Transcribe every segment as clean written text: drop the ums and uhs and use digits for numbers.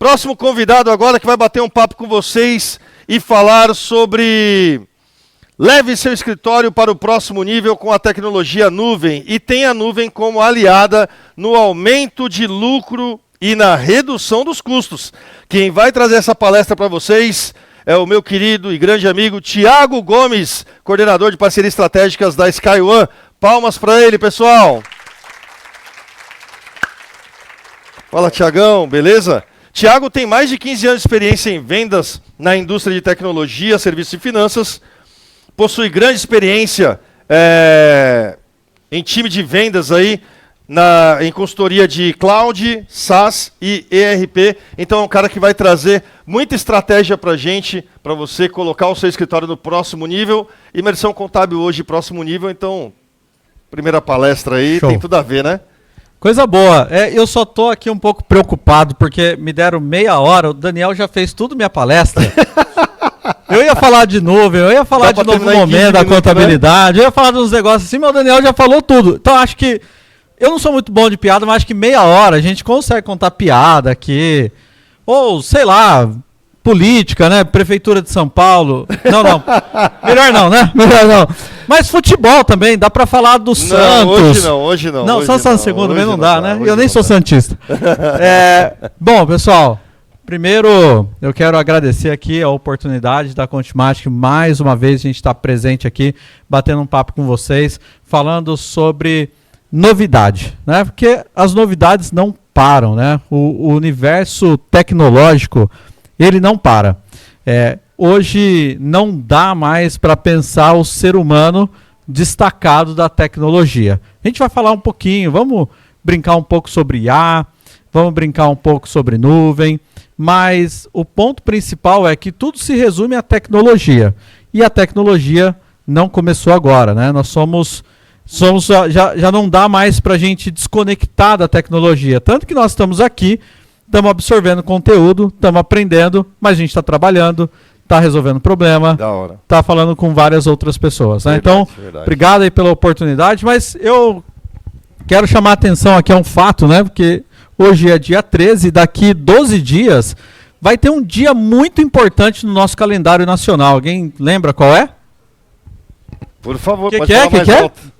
Próximo convidado agora que vai bater um papo com vocês e falar sobre... Leve seu escritório para o próximo nível com a tecnologia nuvem e tenha a nuvem como aliada no aumento de lucro e na redução dos custos. Quem vai trazer essa palestra para vocês é o meu querido e grande amigo Thiago Gomes, coordenador de parcerias estratégicas da SkyOne. Palmas para ele, pessoal. Fala, Thiagão, beleza? Thiago tem mais de 15 anos de experiência em vendas na indústria de tecnologia, serviços e finanças. Possui grande experiência em time de vendas aí, em consultoria de cloud, SaaS e ERP. Então é um cara que vai trazer muita estratégia para a gente, para você colocar o seu escritório no próximo nível. Imersão contábil hoje, próximo nível. Então, primeira palestra aí, show. Tem tudo a ver, né? Coisa boa. Eu só tô aqui um pouco preocupado, porque me deram meia hora, o Daniel já fez tudo minha palestra. Eu ia falar de nuvem, eu ia falar de novo momento da contabilidade, né? Eu ia falar dos negócios assim, mas o Daniel já falou tudo. Então acho que, eu não sou muito bom de piada, mas acho que meia hora a gente consegue contar piada aqui. Ou, sei lá, política, né? Prefeitura de São Paulo. Não. Melhor não, né? Melhor não. Mas futebol também, dá pra falar do Santos. Hoje não. Não, só no segundo mês não dá, né? Eu nem sou santista. Bom, pessoal, primeiro eu quero agradecer aqui a oportunidade da Contimatic. Mais uma vez a gente está presente aqui, batendo um papo com vocês, falando sobre novidade, né? Porque as novidades não param, né? O universo tecnológico, ele não para. Hoje não dá mais para pensar o ser humano destacado da tecnologia. A gente vai falar um pouquinho, vamos brincar um pouco sobre IA, vamos brincar um pouco sobre nuvem, mas o ponto principal é que tudo se resume à tecnologia. E a tecnologia não começou agora, né? Nós já não dá mais para a gente desconectar da tecnologia. Tanto que nós estamos aqui, estamos absorvendo conteúdo, estamos aprendendo, mas a gente está trabalhando, está resolvendo problema, está falando com várias outras pessoas. Né? Verdade, então, verdade. Obrigado aí pela oportunidade, mas eu quero chamar a atenção aqui a um fato, né? Porque hoje é dia 13, daqui 12 dias vai ter um dia muito importante no nosso calendário nacional. Alguém lembra qual é? Por favor, pode falar mais alto.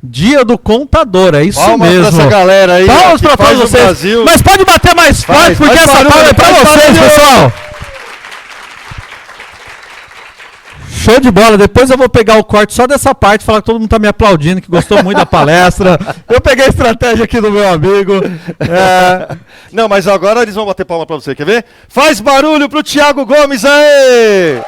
Dia do Contador, é isso palmas mesmo. Palmas pra essa galera aí. Palmas pra todos vocês. Brasil. Mas pode bater mais forte, porque essa palma é pra vocês, pessoal. Show de bola. Depois eu vou pegar o corte só dessa parte, falar que todo mundo tá me aplaudindo, que gostou muito da palestra. Eu peguei a estratégia aqui do meu amigo. Não, mas agora eles vão bater palma pra você, quer ver? Faz barulho pro Thiago Gomes aí!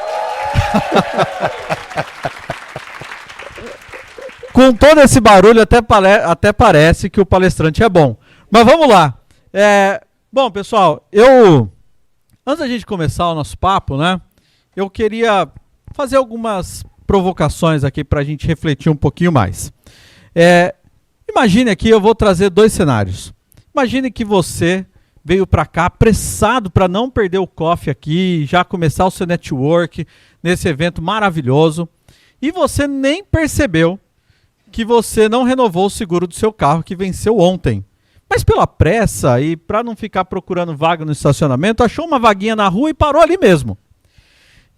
Com todo esse barulho, até parece que o palestrante é bom. Mas vamos lá. Bom, pessoal, antes da gente começar o nosso papo, né? Eu queria fazer algumas provocações aqui para a gente refletir um pouquinho mais. Imagine aqui, eu vou trazer dois cenários. Imagine que você veio para cá apressado para não perder o coffee aqui, já começar o seu network nesse evento maravilhoso, e você nem percebeu que você não renovou o seguro do seu carro que venceu ontem. Mas pela pressa e para não ficar procurando vaga no estacionamento, achou uma vaguinha na rua e parou ali mesmo.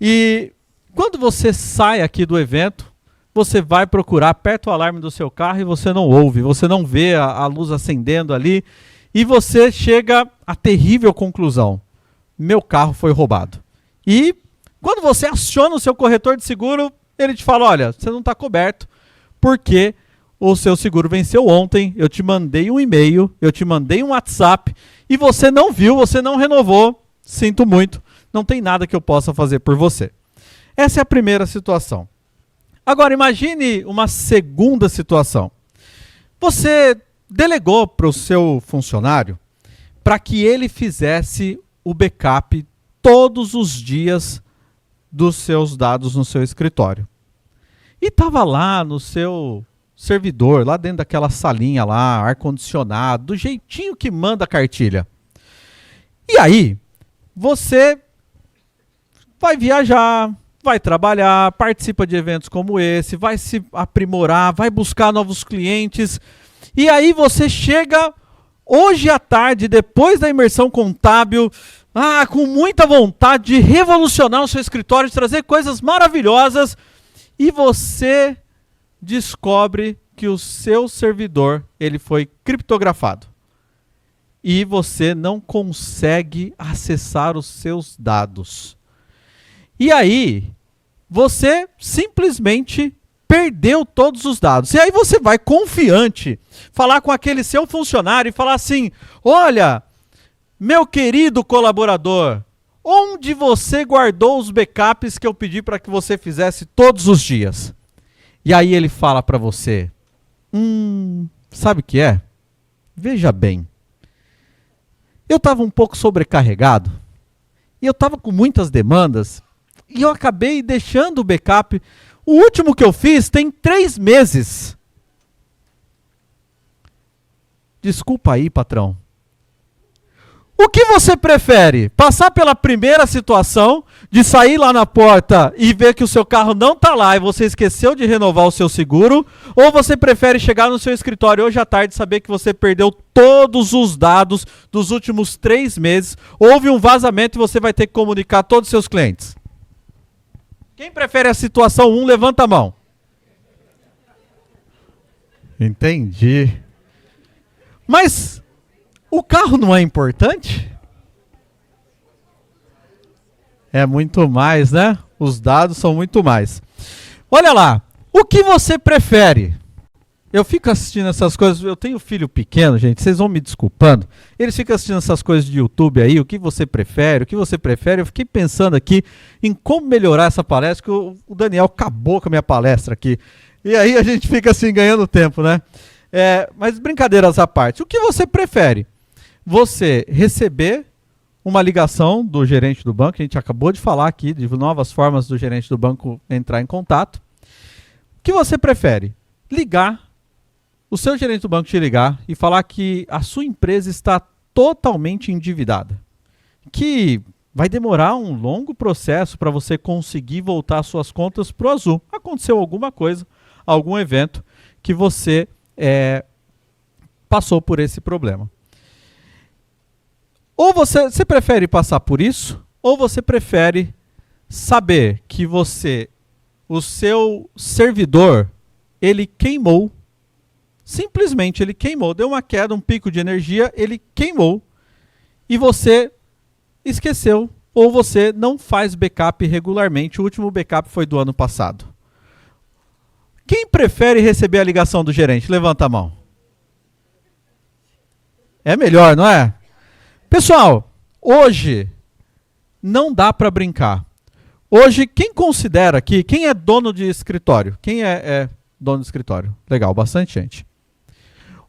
E quando você sai aqui do evento, você vai procurar, aperta o alarme do seu carro e você não ouve, você não vê a luz acendendo ali e você chega à terrível conclusão: meu carro foi roubado. E quando você aciona o seu corretor de seguro, ele te fala: olha, você não está coberto, porque o seu seguro venceu ontem, eu te mandei um e-mail, eu te mandei um WhatsApp, e você não viu, você não renovou, sinto muito, não tem nada que eu possa fazer por você. Essa é a primeira situação. Agora, imagine uma segunda situação. Você delegou para o seu funcionário para que ele fizesse o backup todos os dias dos seus dados no seu escritório. E estava lá no seu servidor, lá dentro daquela salinha lá, ar-condicionado, do jeitinho que manda a cartilha. E aí, você vai viajar, vai trabalhar, participa de eventos como esse, vai se aprimorar, vai buscar novos clientes. E aí você chega hoje à tarde, depois da imersão contábil, com muita vontade de revolucionar o seu escritório, de trazer coisas maravilhosas, e você descobre que o seu servidor ele foi criptografado. E você não consegue acessar os seus dados. E aí, você simplesmente perdeu todos os dados. E aí você vai confiante falar com aquele seu funcionário e falar assim: olha, meu querido colaborador, onde você guardou os backups que eu pedi para que você fizesse todos os dias? E aí ele fala para você: sabe o que é? Veja bem, eu estava um pouco sobrecarregado e eu estava com muitas demandas e eu acabei deixando o backup. O último que eu fiz tem 3 meses. Desculpa aí, patrão. O que você prefere? Passar pela primeira situação de sair lá na porta e ver que o seu carro não está lá e você esqueceu de renovar o seu seguro? Ou você prefere chegar no seu escritório hoje à tarde e saber que você perdeu todos os dados dos últimos 3 meses, houve um vazamento e você vai ter que comunicar a todos os seus clientes? Quem prefere a situação 1, levanta a mão. Entendi. Mas o carro não é importante? É muito mais, né? Os dados são muito mais. Olha lá, o que você prefere? Eu fico assistindo essas coisas, eu tenho filho pequeno, gente, vocês vão me desculpando. Eles ficam assistindo essas coisas de YouTube aí, o que você prefere, o que você prefere. Eu fiquei pensando aqui em como melhorar essa palestra, que o Daniel acabou com a minha palestra aqui. E aí a gente fica assim, ganhando tempo, né? Mas brincadeiras à parte, o que você prefere? Você receber uma ligação do gerente do banco, a gente acabou de falar aqui de novas formas do gerente do banco entrar em contato. O que você prefere? Ligar, o seu gerente do banco te ligar e falar que a sua empresa está totalmente endividada, que vai demorar um longo processo para você conseguir voltar suas contas para o azul. Aconteceu alguma coisa, algum evento que você passou por esse problema. Ou você prefere passar por isso, ou você prefere saber que o seu servidor, ele queimou, simplesmente ele queimou, deu uma queda, um pico de energia, ele queimou, e você esqueceu, ou você não faz backup regularmente, o último backup foi do ano passado. Quem prefere receber a ligação do gerente? Levanta a mão. É melhor, não é? Pessoal, hoje não dá para brincar. Hoje, quem considera aqui, quem é dono de escritório? Quem é dono de escritório? Legal, bastante gente.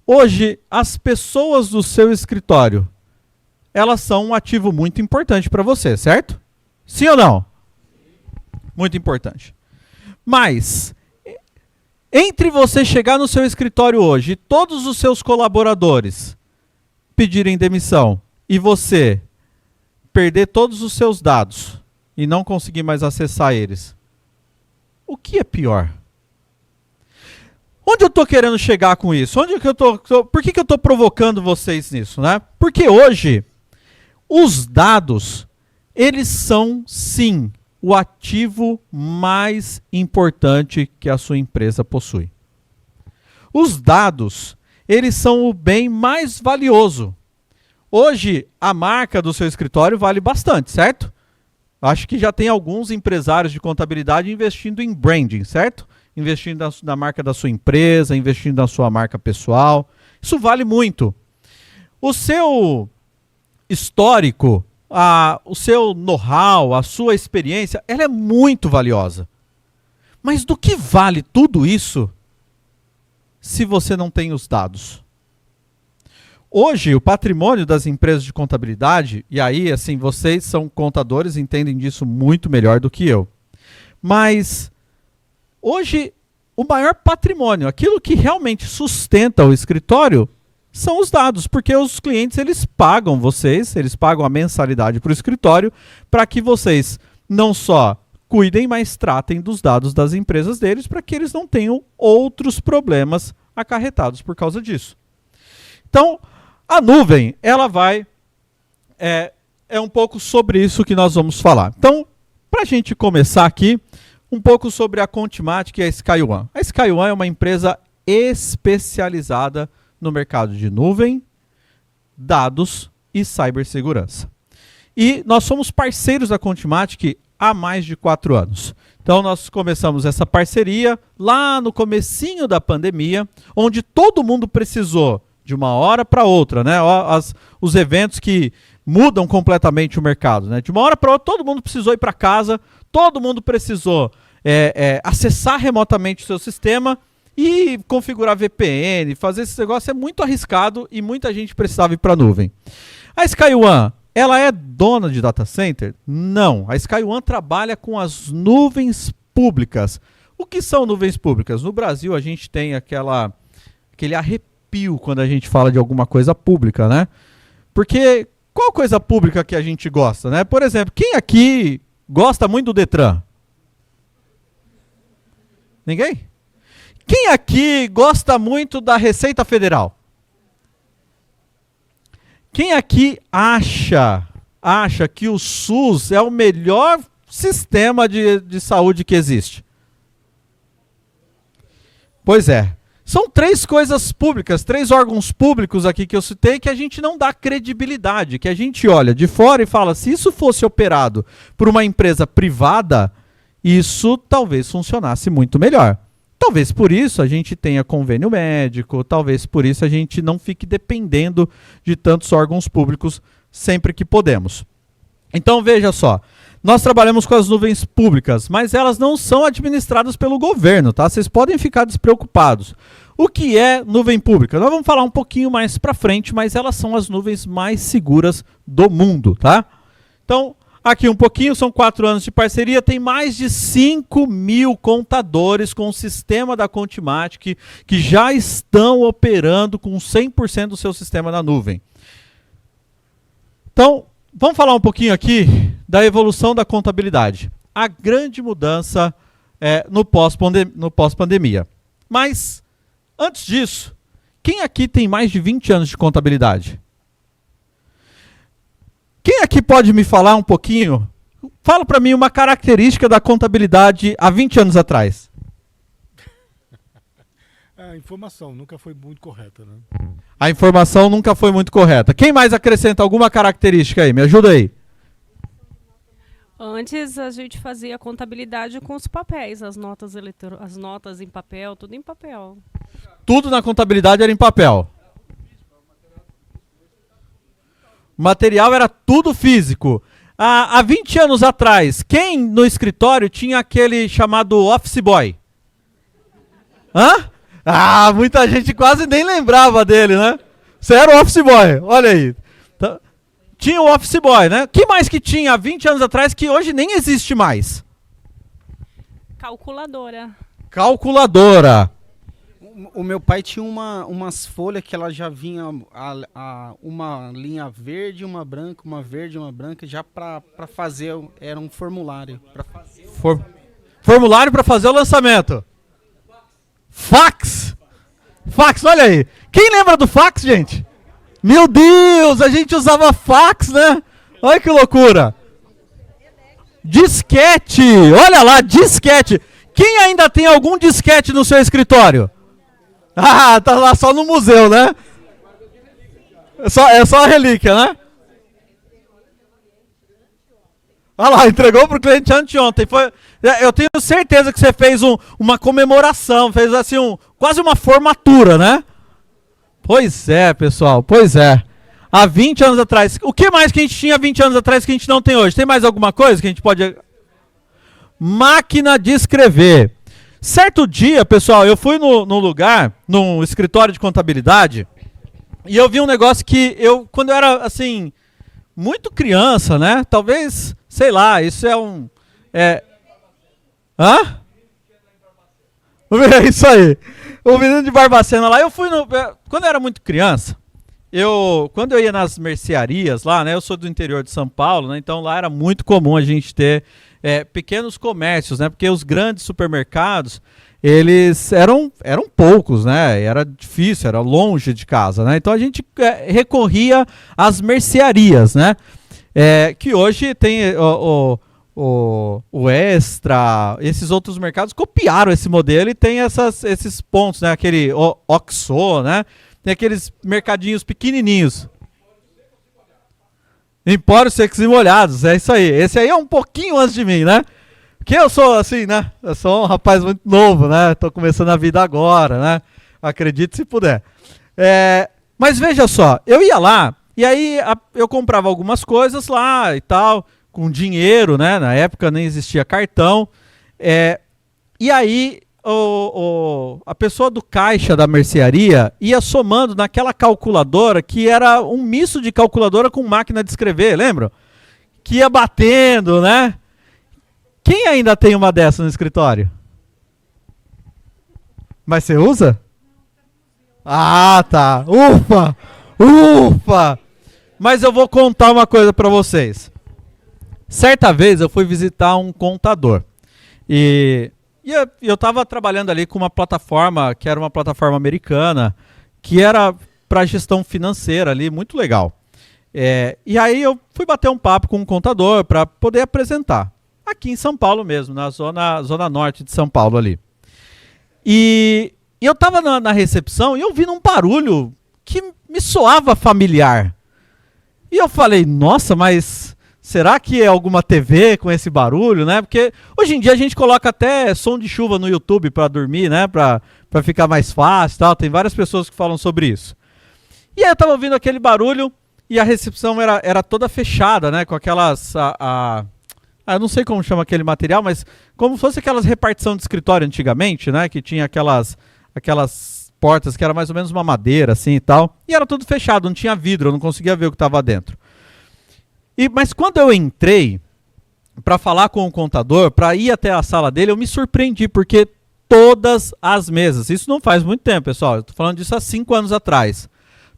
Hoje, as pessoas do seu escritório, elas são um ativo muito importante para você, certo? Sim ou não? Muito importante. Mas, entre você chegar no seu escritório hoje e todos os seus colaboradores pedirem demissão e você perder todos os seus dados e não conseguir mais acessar eles, o que é pior? Onde eu estou querendo chegar com isso? Por que eu estou provocando vocês nisso, né? Porque hoje, os dados, eles são, sim, o ativo mais importante que a sua empresa possui. Os dados, eles são o bem mais valioso. Hoje, a marca do seu escritório vale bastante, certo? Acho que já tem alguns empresários de contabilidade investindo em branding, certo? Investindo na marca da sua empresa, investindo na sua marca pessoal. Isso vale muito. O seu histórico, o seu know-how, a sua experiência, ela é muito valiosa. Mas do que vale tudo isso se você não tem os dados? Hoje, o patrimônio das empresas de contabilidade, e aí, assim, vocês são contadores, entendem disso muito melhor do que eu. Mas, hoje, o maior patrimônio, aquilo que realmente sustenta o escritório, são os dados, porque os clientes, eles pagam vocês, eles pagam a mensalidade para o escritório, para que vocês não só cuidem, mas tratem dos dados das empresas deles, para que eles não tenham outros problemas acarretados por causa disso. Então, A nuvem, ela vai... É um pouco sobre isso que nós vamos falar. Então, para a gente começar aqui, um pouco sobre a Contimatic e a SkyOne. A SkyOne é uma empresa especializada no mercado de nuvem, dados e cibersegurança. E nós somos parceiros da Contimatic há mais de 4 anos. Então nós começamos essa parceria lá no comecinho da pandemia, onde todo mundo precisou de uma hora para outra, né? Os eventos que mudam completamente o mercado, né? De uma hora para outra todo mundo precisou ir para casa, todo mundo precisou acessar remotamente o seu sistema e configurar VPN, fazer esse negócio é muito arriscado e muita gente precisava ir para a nuvem. A SkyOne, ela é dona de data center? Não. A SkyOne trabalha com as nuvens públicas. O que são nuvens públicas? No Brasil a gente tem aquele arrepio quando a gente fala de alguma coisa pública, né? Porque qual coisa pública que a gente gosta, né? Por exemplo, quem aqui gosta muito do Detran? Ninguém? Quem aqui gosta muito da Receita Federal? Quem aqui acha que o SUS é o melhor sistema de saúde que existe? Pois é. São 3 coisas públicas, 3 órgãos públicos aqui que eu citei que a gente não dá credibilidade, que a gente olha de fora e fala, se isso fosse operado por uma empresa privada, isso talvez funcionasse muito melhor. Talvez por isso a gente tenha convênio médico, talvez por isso a gente não fique dependendo de tantos órgãos públicos sempre que podemos. Então veja só, nós trabalhamos com as nuvens públicas, mas elas não são administradas pelo governo, tá? Vocês podem ficar despreocupados. O que é nuvem pública? Nós vamos falar um pouquinho mais para frente, mas elas são as nuvens mais seguras do mundo, tá? Então, aqui um pouquinho, são 4 anos de parceria, tem mais de 5.000 contadores com o sistema da Contimatic que já estão operando com 100% do seu sistema na nuvem. Então, vamos falar um pouquinho aqui da evolução da contabilidade. A grande mudança no pós-pandemia. Mas, antes disso, quem aqui tem mais de 20 anos de contabilidade? Quem aqui pode me falar um pouquinho? Fala para mim uma característica da contabilidade há 20 anos atrás. A informação nunca foi muito correta, né? A informação nunca foi muito correta. Quem mais acrescenta alguma característica aí? Me ajuda aí. Antes a gente fazia contabilidade com os papéis, as notas em papel, tudo em papel. Tudo na contabilidade era em papel. O material era tudo físico. Há 20 anos atrás, quem no escritório tinha aquele chamado office boy? Hã? Ah, muita gente quase nem lembrava dele, né? Você era o office boy, olha aí. Tinha o office boy, né? O que mais que tinha há 20 anos atrás que hoje nem existe mais? Calculadora. Calculadora. O meu pai tinha umas folhas que ela já vinha uma linha verde, uma branca, uma verde, uma branca, já para fazer, era um formulário. Formulário para fazer o lançamento. Fax! Fax, olha aí. Quem lembra do fax, gente? Meu Deus, a gente usava fax, né? Olha que loucura. Disquete, olha lá, disquete. Quem ainda tem algum disquete no seu escritório? Ah, tá lá só no museu, né? É só a relíquia, né? Olha lá, entregou pro cliente anteontem. Eu tenho certeza que você fez uma comemoração, fez assim quase uma formatura, né? Pois é, pessoal, pois é. Há 20 anos atrás. O que mais que a gente tinha 20 anos atrás que a gente não tem hoje? Tem mais alguma coisa que a gente pode... Máquina de escrever. Certo dia, pessoal, eu fui num lugar, num escritório de contabilidade, e eu vi um negócio que quando eu era, assim, muito criança, né? Talvez, sei lá, isso é um... Hã? É isso aí. O menino de Barbacena lá, quando eu era muito criança, quando eu ia nas mercearias lá, né? Eu sou do interior de São Paulo, né? Então lá era muito comum a gente ter pequenos comércios, né? Porque os grandes supermercados, eles eram poucos, né? Era difícil, era longe de casa, né? Então a gente recorria às mercearias, né? Que hoje tem o Extra, esses outros mercados copiaram esse modelo e tem esses pontos, né? Aquele OXO, né? Tem aqueles mercadinhos pequenininhos. Empórios secos e molhados, é isso aí. Esse aí é um pouquinho antes de mim, né? Porque eu sou assim, né? Eu sou um rapaz muito novo, né? Tô começando a vida agora, né? Acredite se puder. Mas veja só, eu ia lá e aí eu comprava algumas coisas lá e tal, com dinheiro, né? Na época nem existia cartão. E aí a pessoa do caixa da mercearia ia somando naquela calculadora que era um misto de calculadora com máquina de escrever, lembra? Que ia batendo, né? Quem ainda tem uma dessa no escritório? Mas você usa? Ah, tá. Ufa! Ufa! Mas eu vou contar uma coisa para vocês. Certa vez eu fui visitar um contador. E eu estava trabalhando ali com uma plataforma, que era uma plataforma americana, que era para gestão financeira ali, muito legal. E aí eu fui bater um papo com um contador para poder apresentar. Aqui em São Paulo mesmo, na zona norte de São Paulo ali. E eu estava na recepção e eu vi um barulho que me soava familiar. E eu falei, nossa, mas será que é alguma TV com esse barulho, né? Porque hoje em dia a gente coloca até som de chuva no YouTube para dormir, né? Para ficar mais fácil e tal. Tem várias pessoas que falam sobre isso. E aí eu estava ouvindo aquele barulho e a recepção era toda fechada, né? Com aquelas... eu não sei como chama aquele material, mas como fosse aquelas repartição de escritório antigamente, né? Que tinha aquelas portas que era mais ou menos uma madeira, assim e tal. E era tudo fechado, não tinha vidro, eu não conseguia ver o que estava dentro. Mas quando eu entrei para falar com o contador, para ir até a sala dele, eu me surpreendi, porque todas as mesas, isso não faz muito tempo, pessoal, eu estou falando disso há 5 anos atrás,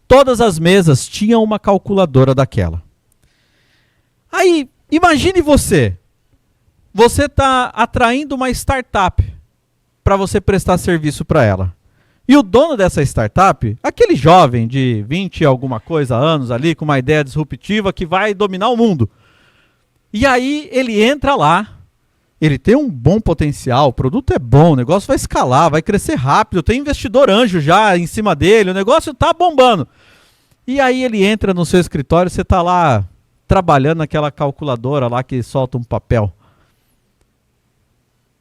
todas as mesas tinham uma calculadora daquela. Aí, imagine você está atraindo uma startup para você prestar serviço para ela. E o dono dessa startup, aquele jovem de 20 e alguma coisa anos ali, com uma ideia disruptiva que vai dominar o mundo. E aí ele entra lá, ele tem um bom potencial, o produto é bom, o negócio vai escalar, vai crescer rápido, tem investidor anjo já em cima dele, o negócio tá bombando. E aí ele entra no seu escritório, você tá lá trabalhando naquela calculadora lá que solta um papel.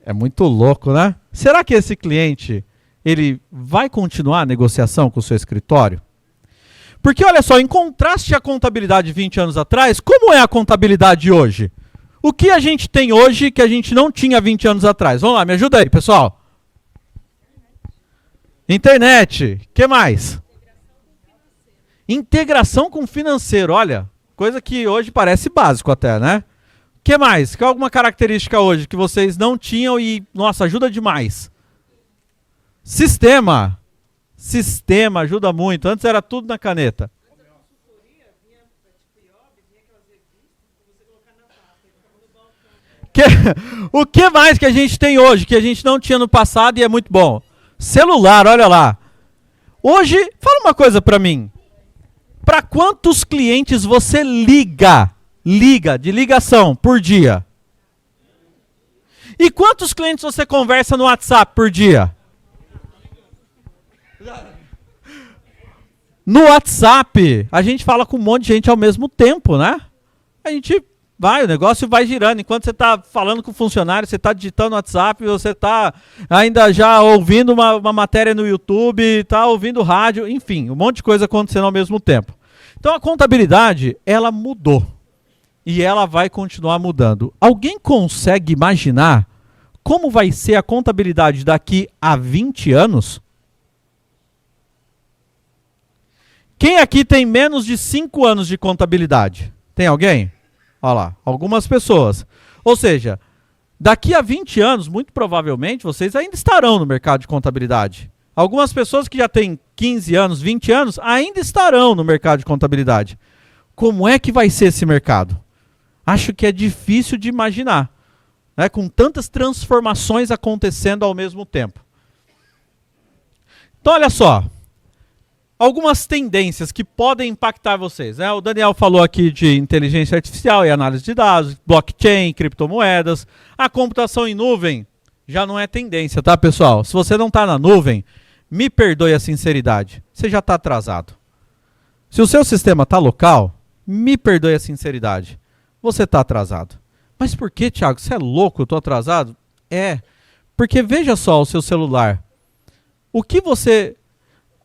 É muito louco, né? Será que esse cliente... ele vai continuar a negociação com o seu escritório? Porque, olha só, em contraste à contabilidade 20 anos atrás, como é a contabilidade hoje? O que a gente tem hoje que a gente não tinha 20 anos atrás? Vamos lá, me ajuda aí, pessoal. Internet. O que mais? Integração com financeiro. Olha, coisa que hoje parece básico até, né? O que mais? Qual é alguma característica hoje que vocês não tinham e, nossa, ajuda demais? Sistema ajuda muito. Antes era tudo na caneta. O que mais que a gente tem hoje que a gente não tinha no passado e é muito bom? Celular, olha lá. Hoje, fala uma coisa para mim. Para quantos clientes você liga de ligação por dia? E quantos clientes você conversa no WhatsApp por dia? No WhatsApp, a gente fala com um monte de gente ao mesmo tempo, né? A gente o negócio vai girando. Enquanto você está falando com o funcionário, você está digitando no WhatsApp, você está ainda já ouvindo uma matéria no YouTube, está ouvindo rádio, enfim, um monte de coisa acontecendo ao mesmo tempo. Então a contabilidade, ela mudou. E ela vai continuar mudando. Alguém consegue imaginar como vai ser a contabilidade daqui a 20 anos? Quem aqui tem menos de 5 anos de contabilidade? Tem alguém? Olha lá, algumas pessoas. Ou seja, daqui a 20 anos, muito provavelmente, vocês ainda estarão no mercado de contabilidade. Algumas pessoas que já têm 15 anos, 20 anos, ainda estarão no mercado de contabilidade. Como é que vai ser esse mercado? Acho que é difícil de imaginar, né? Com tantas transformações acontecendo ao mesmo tempo. Então, olha só. Algumas tendências que podem impactar vocês, né? O Daniel falou aqui de inteligência artificial e análise de dados, blockchain, criptomoedas. A computação em nuvem já não é tendência, tá, pessoal? Se você não está na nuvem, me perdoe a sinceridade, você já está atrasado. Se o seu sistema está local, me perdoe a sinceridade, você está atrasado. Mas por que, Thiago? Você é louco, eu estou atrasado? É, porque veja só o seu celular. O que você,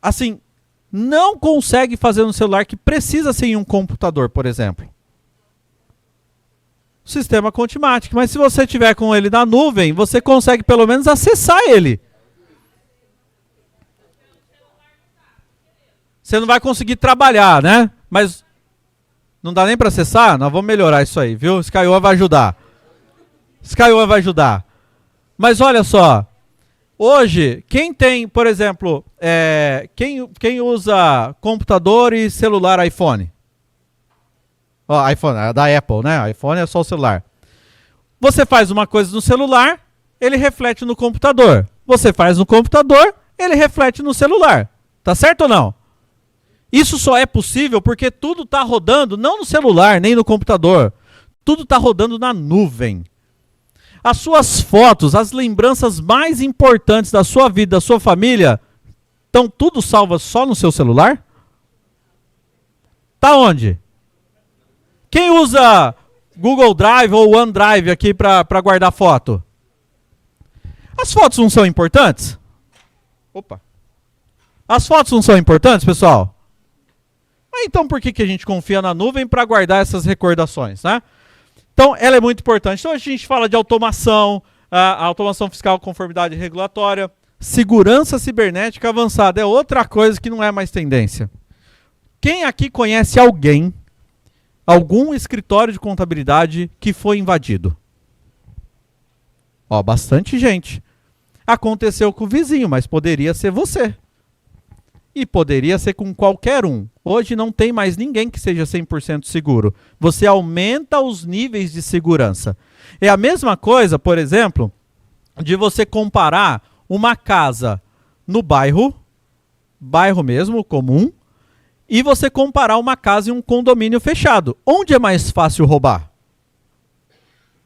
assim, não consegue fazer no celular que precisa ser em um computador, por exemplo. Sistema Contimatic. Mas se você tiver com ele na nuvem, você consegue pelo menos acessar ele. Você não vai conseguir trabalhar, né? Mas não dá nem para acessar? Nós vamos melhorar isso aí, viu? SkyOne vai ajudar. SkyOne vai ajudar. Mas olha só. Hoje, quem tem, por exemplo, quem usa computador e celular iPhone? Ó, iPhone, é da Apple, né? iPhone é só o celular. Você faz uma coisa no celular, ele reflete no computador. Você faz no computador, ele reflete no celular. Tá certo ou não? Isso só é possível porque tudo está rodando, não no celular, nem no computador. Tudo está rodando na nuvem. As suas fotos, as lembranças mais importantes da sua vida, da sua família, estão tudo salvas só no seu celular? Tá onde? Quem usa Google Drive ou OneDrive aqui para guardar foto? As fotos não são importantes? Opa. As fotos não são importantes, pessoal? Então por que a gente confia na nuvem para guardar essas recordações, né? Então, ela é muito importante. Então, a gente fala de automação, a automação fiscal, conformidade regulatória, segurança cibernética avançada. É outra coisa que não é mais tendência. Quem aqui conhece alguém, algum escritório de contabilidade que foi invadido? Ó, bastante gente. Aconteceu com o vizinho, mas poderia ser você. E poderia ser com qualquer um. Hoje não tem mais ninguém que seja 100% seguro. Você aumenta os níveis de segurança. É a mesma coisa, por exemplo, de você comparar uma casa no bairro mesmo, comum, e você comparar uma casa em um condomínio fechado. Onde é mais fácil roubar?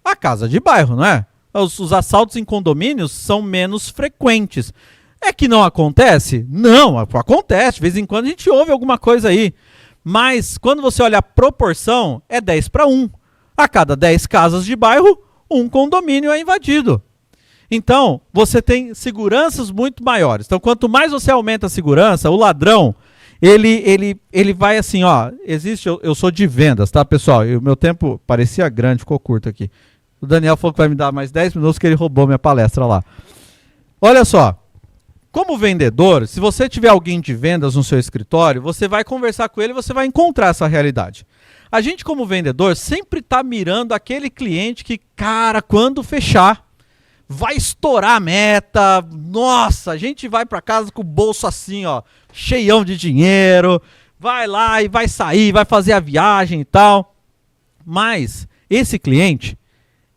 A casa de bairro, não é? Os assaltos em condomínios são menos frequentes. É que não acontece? Não, acontece. De vez em quando a gente ouve alguma coisa aí. Mas quando você olha a proporção, é 10-1. A cada 10 casas de bairro, um condomínio é invadido. Então, você tem seguranças muito maiores. Então, quanto mais você aumenta a segurança, o ladrão, ele vai assim, ó. Existe, eu sou de vendas, tá, pessoal? E o meu tempo parecia grande, ficou curto aqui. O Daniel falou que vai me dar mais 10 minutos que ele roubou minha palestra lá. Olha só. Como vendedor, se você tiver alguém de vendas no seu escritório, você vai conversar com ele e você vai encontrar essa realidade. A gente, como vendedor, sempre está mirando aquele cliente que, cara, quando fechar, vai estourar a meta. Nossa, a gente vai para casa com o bolso assim, ó, cheião de dinheiro, vai lá e vai sair, vai fazer a viagem e tal. Mas esse cliente,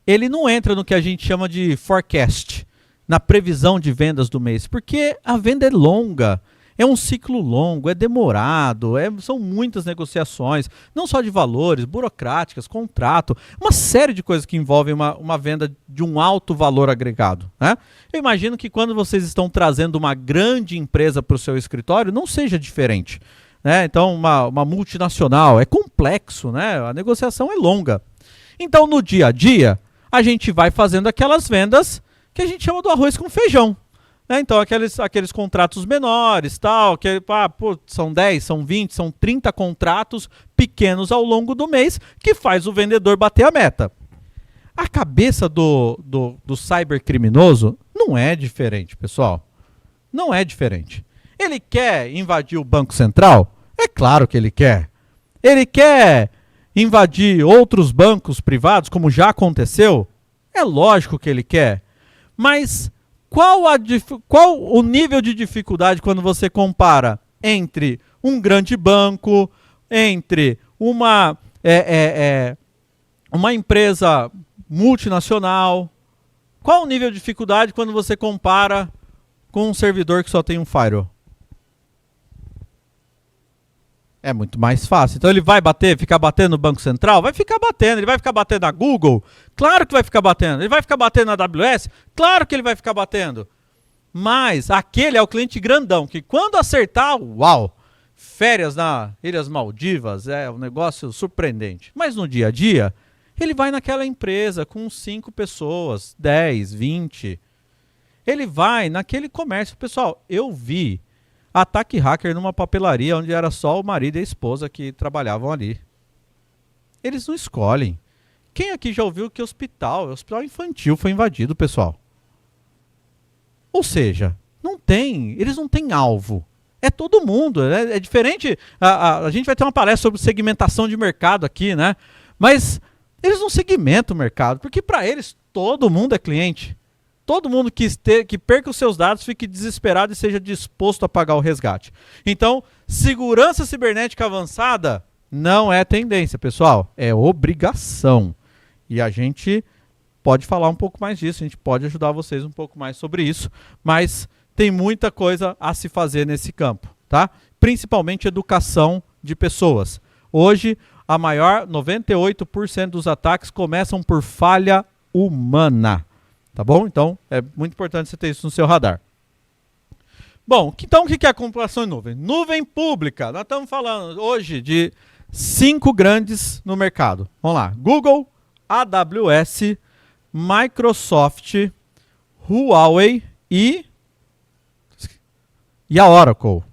ele não entra no que a gente chama de forecast, na previsão de vendas do mês, porque a venda é longa, é um ciclo longo, é demorado, são muitas negociações, não só de valores, burocráticas, contrato, uma série de coisas que envolvem uma venda de um alto valor agregado, né? Eu imagino que quando vocês estão trazendo uma grande empresa para o seu escritório, não seja diferente, né? Então, uma multinacional, é complexo, né? A negociação é longa. Então, no dia a dia, a gente vai fazendo aquelas vendas que a gente chama do arroz com feijão, né? Então, aqueles contratos menores, tal, que são 10, são 20, são 30 contratos pequenos ao longo do mês que faz o vendedor bater a meta. A cabeça do cybercriminoso não é diferente, pessoal. Não é diferente. Ele quer invadir o Banco Central? É claro que ele quer. Ele quer invadir outros bancos privados, como já aconteceu? É lógico que ele quer. Mas qual o nível de dificuldade quando você compara entre um grande banco, entre uma empresa multinacional? Qual o nível de dificuldade quando você compara com um servidor que só tem um firewall? É muito mais fácil. Então ele vai ficar batendo no Banco Central? Vai ficar batendo. Ele vai ficar batendo na Google? Claro que vai ficar batendo. Ele vai ficar batendo na AWS? Claro que ele vai ficar batendo. Mas aquele é o cliente grandão, que quando acertar, uau! Férias na Ilhas Maldivas, é um negócio surpreendente. Mas no dia a dia, ele vai naquela empresa com 5 pessoas, 10, 20. Ele vai naquele comércio. Pessoal, eu vi ataque hacker numa papelaria onde era só o marido e a esposa que trabalhavam ali. Eles não escolhem. Quem aqui já ouviu que o hospital infantil foi invadido, pessoal? Ou seja, eles não têm alvo. É todo mundo, é diferente. A gente vai ter uma palestra sobre segmentação de mercado aqui, né? Mas eles não segmentam o mercado, porque para eles todo mundo é cliente. Todo mundo que perca os seus dados fique desesperado e seja disposto a pagar o resgate. Então, segurança cibernética avançada não é tendência, pessoal. É obrigação. E a gente pode falar um pouco mais disso, a gente pode ajudar vocês um pouco mais sobre isso, mas tem muita coisa a se fazer nesse campo, tá? Principalmente educação de pessoas. Hoje, 98% dos ataques começam por falha humana. Tá bom? Então, é muito importante você ter isso no seu radar. Bom, então o que é a computação em nuvem? Nuvem pública. Nós estamos falando hoje de 5 grandes no mercado. Vamos lá. Google, AWS, Microsoft, Huawei e a Oracle.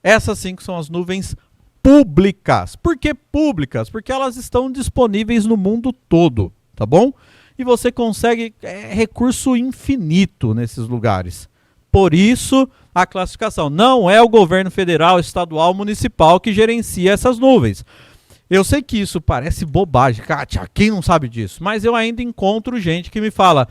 Essas 5 são as nuvens públicas. Por que públicas? Porque elas estão disponíveis no mundo todo. Tá bom? E você consegue recurso infinito nesses lugares. Por isso, a classificação. Não é o governo federal, estadual, municipal que gerencia essas nuvens. Eu sei que isso parece bobagem, Kátia, quem não sabe disso? Mas eu ainda encontro gente que me fala,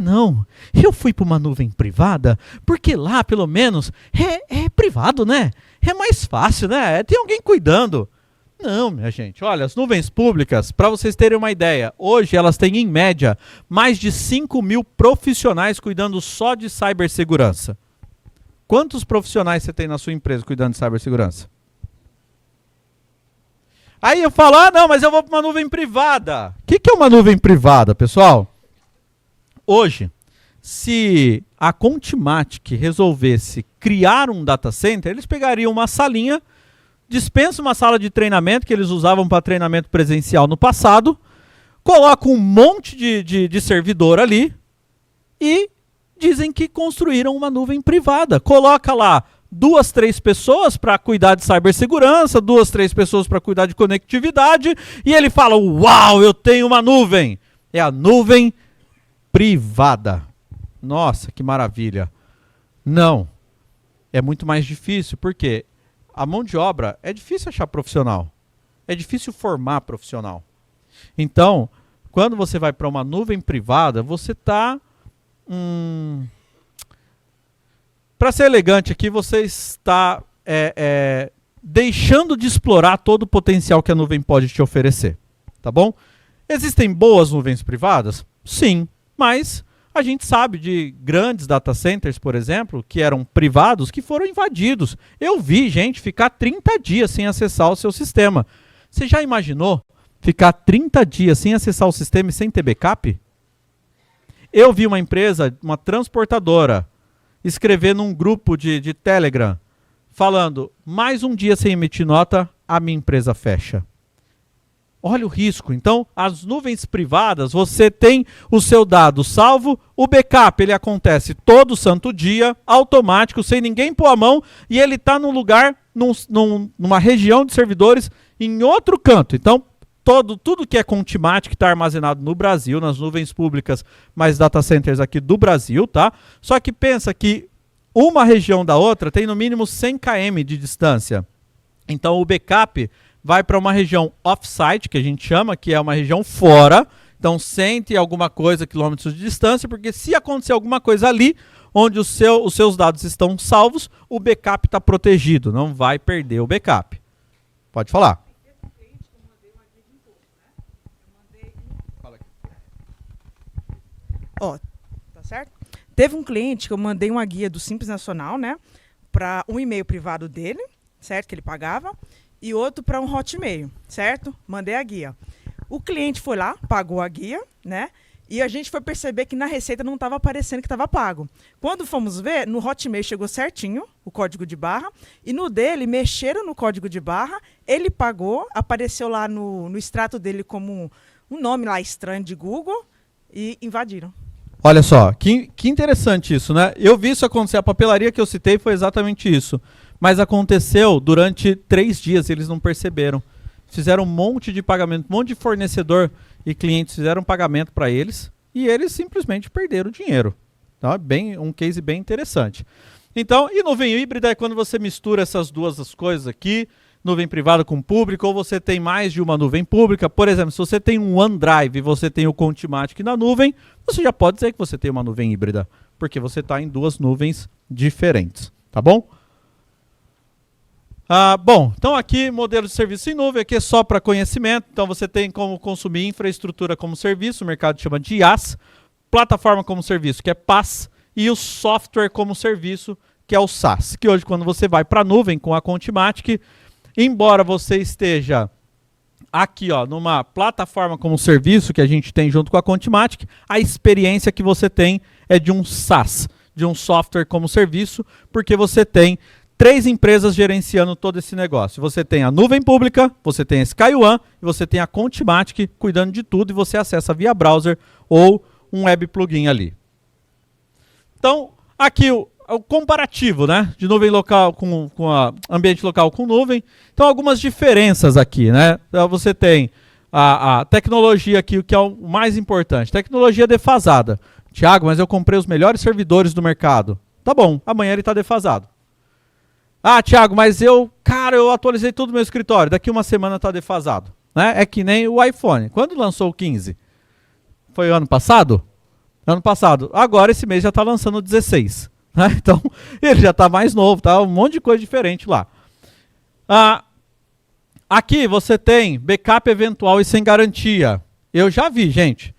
não, eu fui para uma nuvem privada, porque lá, pelo menos, é privado, né? É mais fácil, né? Tem alguém cuidando. Não, minha gente. Olha, as nuvens públicas, para vocês terem uma ideia, hoje elas têm, em média, mais de 5.000 profissionais cuidando só de cibersegurança. Quantos profissionais você tem na sua empresa cuidando de cibersegurança? Aí eu falo, não, mas eu vou para uma nuvem privada. O que é uma nuvem privada, pessoal? Hoje, se a Contimatic resolvesse criar um data center, eles pegariam uma salinha, dispensa uma sala de treinamento que eles usavam para treinamento presencial no passado, coloca um monte de servidor ali e dizem que construíram uma nuvem privada. Coloca lá 2, 3 pessoas para cuidar de cibersegurança, 2, 3 pessoas para cuidar de conectividade e ele fala, uau, eu tenho uma nuvem. É a nuvem privada. Nossa, que maravilha. Não, é muito mais difícil, porque a mão de obra é difícil achar profissional. É difícil formar profissional. Então, quando você vai para uma nuvem privada, você está... para ser elegante aqui, você está deixando de explorar todo o potencial que a nuvem pode te oferecer. Tá bom? Existem boas nuvens privadas? Sim, mas a gente sabe de grandes data centers, por exemplo, que eram privados, que foram invadidos. Eu vi gente ficar 30 dias sem acessar o seu sistema. Você já imaginou ficar 30 dias sem acessar o sistema e sem ter backup? Eu vi uma empresa, uma transportadora, escrever num grupo de Telegram, falando, mais um dia sem emitir nota, a minha empresa fecha. Olha o risco. Então, as nuvens privadas, você tem o seu dado salvo, o backup ele acontece todo santo dia, automático, sem ninguém pôr a mão, e ele está num lugar, numa região de servidores, em outro canto. Então, tudo que é Contimatic está armazenado no Brasil, nas nuvens públicas, mais data centers aqui do Brasil, tá? Só que pensa que uma região da outra tem no mínimo 100 km de distância. Então, o backup vai para uma região off-site, que a gente chama, que é uma região fora. Então, 100 e alguma coisa quilômetros de distância, porque se acontecer alguma coisa ali, onde os seus dados estão salvos, o backup está protegido, não vai perder o backup. Pode falar. Tá certo? Teve um cliente que eu mandei uma guia do Simples Nacional, né? Para um e-mail privado dele, certo? Que ele pagava. e outro para um Hotmail, certo? Mandei a guia. O cliente foi lá, pagou a guia, né? E a gente foi perceber que na receita não estava aparecendo que estava pago. Quando fomos ver, no Hotmail chegou certinho o código de barra, e no dele mexeram no código de barra, ele pagou, apareceu lá no extrato dele como um nome lá estranho de Google e invadiram. Olha só, que interessante isso, né? Eu vi isso acontecer, a papelaria que eu citei foi exatamente isso. Mas aconteceu durante 3 dias, eles não perceberam. Fizeram um monte de pagamento, um monte de fornecedor e clientes fizeram pagamento para eles e eles simplesmente perderam o dinheiro. Então, é um case bem interessante. Então, e nuvem híbrida é quando você mistura essas duas coisas aqui, nuvem privada com pública, ou você tem mais de uma nuvem pública. Por exemplo, se você tem um OneDrive e você tem o Contimatic na nuvem, você já pode dizer que você tem uma nuvem híbrida, porque você está em 2 nuvens diferentes, tá bom? Bom, então aqui modelo de serviço em nuvem, aqui é só para conhecimento, então você tem como consumir infraestrutura como serviço, o mercado chama de IaaS, plataforma como serviço, que é PaaS, e o software como serviço, que é o SaaS, que hoje quando você vai para a nuvem com a Contimatic, embora você esteja aqui ó, numa plataforma como serviço que a gente tem junto com a Contimatic, a experiência que você tem é de um SaaS, de um software como serviço, porque você tem 3 empresas gerenciando todo esse negócio. Você tem a nuvem pública, você tem a SkyOne e você tem a Contimatic cuidando de tudo e você acessa via browser ou um web plugin ali. Então, aqui o comparativo, né, de nuvem local com ambiente local com nuvem. Então, algumas diferenças aqui, né? Então, você tem a tecnologia aqui, que é o mais importante. Tecnologia defasada. Tiago, mas eu comprei os melhores servidores do mercado. Tá bom, amanhã ele está defasado. Ah, Tiago, mas eu atualizei todo o meu escritório. Daqui uma semana está defasado. Né? É que nem o iPhone. Quando lançou o 15? Foi ano passado? Ano passado. Agora, esse mês, já está lançando o 16. Né? Então, ele já está mais novo. Tá? Um monte de coisa diferente lá. Aqui você tem backup eventual e sem garantia. Eu já vi, gente,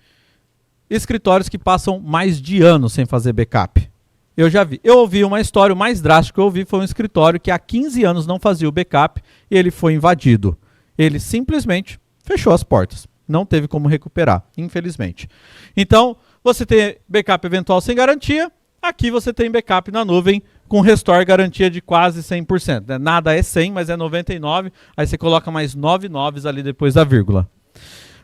escritórios que passam mais de anos sem fazer backup. Eu já vi. Eu ouvi uma história, o mais drástico que eu ouvi foi um escritório que há 15 anos não fazia o backup e ele foi invadido. Ele simplesmente fechou as portas. Não teve como recuperar, infelizmente. Então, você tem backup eventual sem garantia. Aqui você tem backup na nuvem com restore garantia de quase 100%. Né? Nada é 100, mas é 99. Aí você coloca mais 9 noves ali depois da vírgula.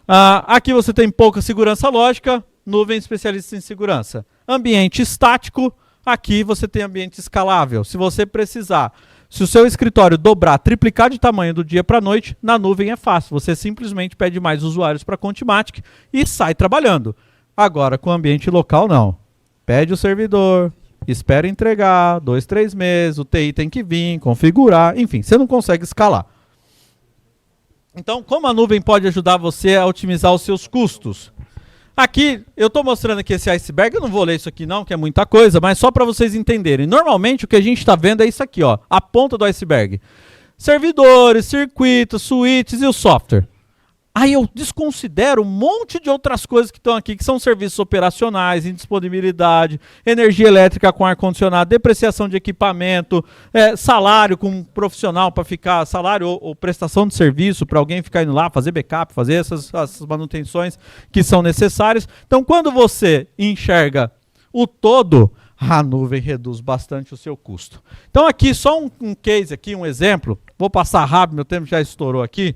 Aqui você tem pouca segurança lógica, nuvem especialista em segurança. Ambiente estático. Aqui você tem ambiente escalável. Se você precisar, se o seu escritório dobrar, triplicar de tamanho do dia para a noite, na nuvem é fácil. Você simplesmente pede mais usuários para a Contimatic e sai trabalhando. Agora, com ambiente local, não. Pede o servidor, espera entregar, 2, 3 meses, o TI tem que vir, configurar, enfim, você não consegue escalar. Então, como a nuvem pode ajudar você a otimizar os seus custos? Aqui, eu estou mostrando aqui esse iceberg, eu não vou ler isso aqui não, que é muita coisa, mas só para vocês entenderem. Normalmente o que a gente está vendo é isso aqui, ó, a ponta do iceberg. Servidores, circuitos, switches e o software. Aí eu desconsidero um monte de outras coisas que estão aqui, que são serviços operacionais, indisponibilidade, energia elétrica com ar-condicionado, depreciação de equipamento, salário com um profissional para ficar, salário ou prestação de serviço para alguém ficar indo lá, fazer backup, fazer essas manutenções que são necessárias. Então, quando você enxerga o todo, a nuvem reduz bastante o seu custo. Então, aqui só um case, aqui, um exemplo, vou passar rápido, meu tempo já estourou aqui.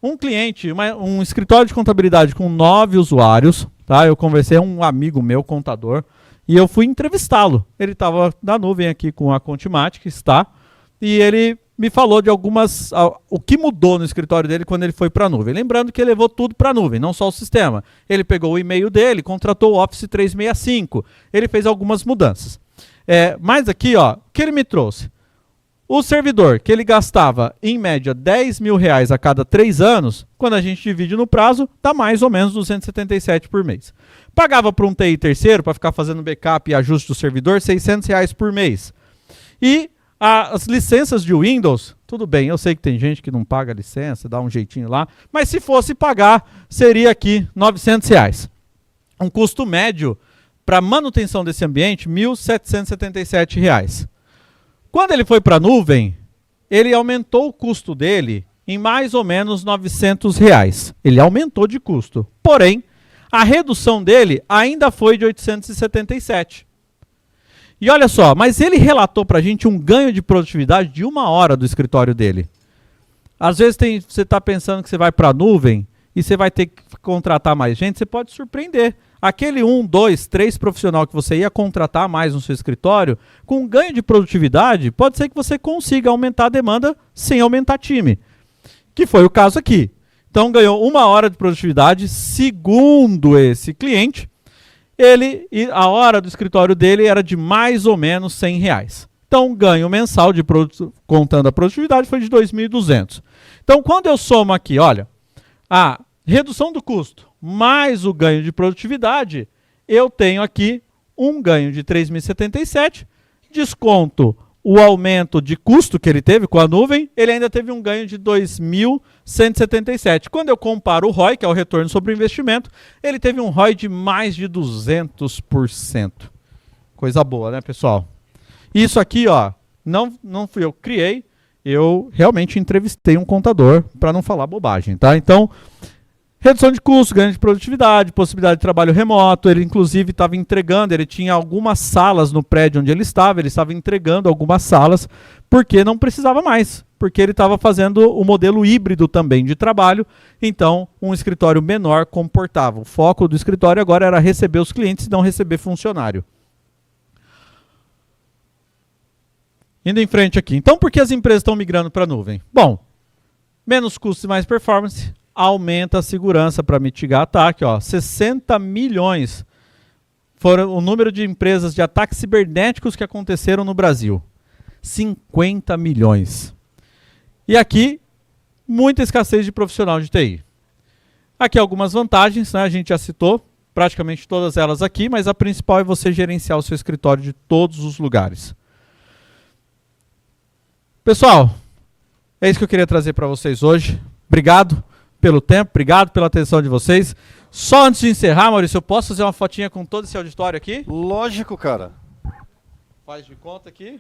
Um cliente, um escritório de contabilidade com 9 usuários, tá? Eu conversei com um amigo meu, contador, e eu fui entrevistá-lo. Ele estava na nuvem aqui com a Contimatic, está, e ele me falou de o que mudou no escritório dele quando ele foi para a nuvem. Lembrando que ele levou tudo para a nuvem, não só o sistema. Ele pegou o e-mail dele, contratou o Office 365, ele fez algumas mudanças. Mas aqui, ó, o que ele me trouxe? O servidor, que ele gastava, em média, R$10.000 a cada 3 anos, quando a gente divide no prazo, dá mais ou menos 277 por mês. Pagava para um TI terceiro, para ficar fazendo backup e ajuste do servidor, R$600 por mês. E as licenças de Windows, tudo bem, eu sei que tem gente que não paga licença, dá um jeitinho lá, mas se fosse pagar, seria aqui R$900. Um custo médio para manutenção desse ambiente, R$1.777. Quando ele foi para a nuvem, ele aumentou o custo dele em mais ou menos R$900. Ele aumentou de custo. Porém, a redução dele ainda foi de 877. E olha só, mas ele relatou para a gente um ganho de produtividade de 1 hora do escritório dele. Às vezes você está pensando que você vai para a nuvem e você vai ter que contratar mais gente, você pode surpreender. Aquele 1, 2, 3 profissional que você ia contratar mais no seu escritório, com um ganho de produtividade, pode ser que você consiga aumentar a demanda sem aumentar time. Que foi o caso aqui. Então ganhou 1 hora de produtividade, segundo esse cliente, a hora do escritório dele era de mais ou menos R$100. Então o ganho mensal, contando a produtividade, foi de 2.200. Então quando eu somo aqui, olha, a redução do custo mais o ganho de produtividade, eu tenho aqui um ganho de 3.077, desconto o aumento de custo que ele teve com a nuvem, ele ainda teve um ganho de 2.177. Quando eu comparo o ROI, que é o retorno sobre o investimento, ele teve um ROI de mais de 200%. Coisa boa, né, pessoal? Isso aqui, ó, não fui eu que criei, eu realmente entrevistei um contador para não falar bobagem, tá? Então, redução de custo, ganho de produtividade, possibilidade de trabalho remoto, ele inclusive estava entregando, ele tinha algumas salas no prédio onde ele estava entregando algumas salas, porque não precisava mais, porque ele estava fazendo o modelo híbrido também de trabalho, então um escritório menor comportava. O foco do escritório agora era receber os clientes e não receber funcionário. Indo em frente aqui. Então, por que as empresas estão migrando para a nuvem? Bom, menos custo e mais performance, aumenta a segurança para mitigar ataque. Ó, 60 milhões foram o número de empresas de ataques cibernéticos que aconteceram no Brasil. 50 milhões. E aqui, muita escassez de profissional de TI. Aqui algumas vantagens, né? A gente já citou praticamente todas elas aqui, mas a principal é você gerenciar o seu escritório de todos os lugares. Pessoal, é isso que eu queria trazer para vocês hoje. Obrigado pelo tempo, obrigado pela atenção de vocês. Só antes de encerrar, Maurício, eu posso fazer uma fotinha com todo esse auditório aqui? Lógico, cara. Faz de conta aqui.